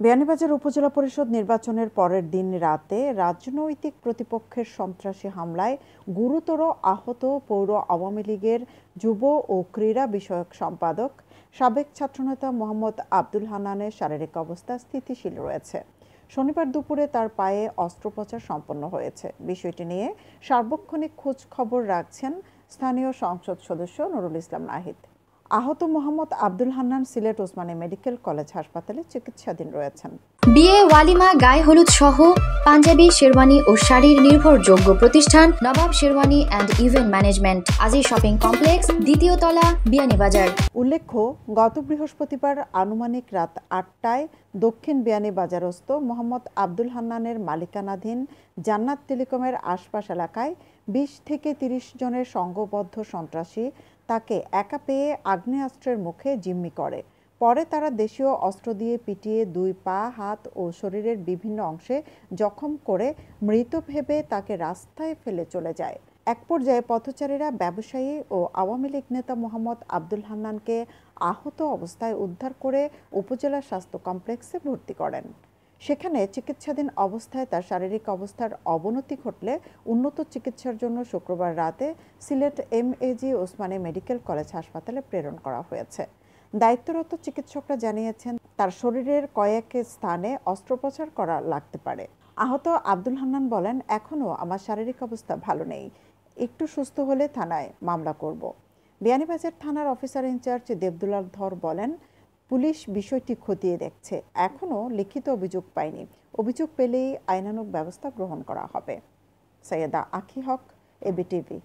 বিয়ানীবাজার উপজেলা পরিষদ নির্বাচনের পরের দিন রাতে রাজনৈতিক প্রতিপক্ষের সন্ত্রাসী হামলায় গুরুতর আহত পৌর আওয়ামী লীগের যুব ও ক্রীড়া বিষয়ক সম্পাদক সাবেক ছাত্রনেতা মোহাম্মদ আব্দুল হান্নানের শারীরিক অবস্থা স্থিতিশীল রয়েছে। শনিবার দুপুরে তার পায়ে অস্ত্রোপচার সম্পন্ন হয়েছে। বিষয়টি নিয়ে সার্বক্ষণিক খোঁজ খবর রাখছেন স্থানীয় সংসদ সদস্য নুরুল ইসলাম নাহিদ। আহত মোহাম্মদ আব্দুল হান্নান সিলেট ওসমানী মেডিকেল কলেজ হাসপাতালে চিকিৎসাধীন রয়েছেন। বিয়ে, ওয়ালিমা, গায়ে হলুদ সহ পাঞ্জাবি, শেরওয়ানি ও শাড়ির নির্ভরযোগ্য প্রতিষ্ঠান নবাব শেরওয়ানি অ্যান্ড ইভেন্ট ম্যানেজমেন্ট, আজি শপিং কমপ্লেক্স, দ্বিতীয় তলা, বিয়ানীবাজার। উল্লেখ্য, গত বৃহস্পতিবার আনুমানিক রাত ৮টায় দক্ষিণ বিয়ানীবাজারস্থ মোহাম্মদ আব্দুল হান্নানের মালিকানাধীন জান্নাত টেলিকমের আশপাশ এলাকায় ২০ থেকে ৩০ জনের সংঘবদ্ধ সন্ত্রাসী তাকে একা পেয়ে আগ্নেয়াস্ত্রের মুখে জিম্মি করে। পরে তারা দেশীয় অস্ত্র দিয়ে পিটিয়ে ২ পা, হাত ও শরীরের বিভিন্ন অংশে জখম করে মৃত ভেবে তাকে রাস্তায় ফেলে চলে যায়। এক পর্যায়ে পথচারীরা ব্যবসায়ী ও আওয়ামী লীগ নেতা মোহাম্মদ আব্দুল হান্নানকে আহত অবস্থায় উদ্ধার করে উপজেলা স্বাস্থ্য কমপ্লেক্সে ভর্তি করেন। সেখানে চিকিৎসাধীন অবস্থায় তার শারীরিক অবস্থার অবনতি ঘটলে উন্নত চিকিৎসার জন্য শুক্রবার রাতে Sylhet MAG Osmani medical college হাসপাতালে প্রেরণ করা হয়েছে। দায়িত্বরত চিকিৎসকরা জানিয়েছেন, তার শরীরের কয়েক স্থানে অস্ত্রোপচার করা লাগতে পারে। আহত আব্দুল হান্নান বলেন, এখনও আমার শারীরিক অবস্থা ভালো নেই, একটু সুস্থ হলে থানায় মামলা করব। বিয়ানীবাজার থানার অফিসার ইনচার্জ দেবদুলাল ধর বলেন, পুলিশ বিষয়টি খতিয়ে দেখছে, এখনও লিখিত অভিযোগ পায়নি, অভিযোগ পেলেই আইনানুগ ব্যবস্থা গ্রহণ করা হবে। সৈয়দা আখি হক, এবিটিভি।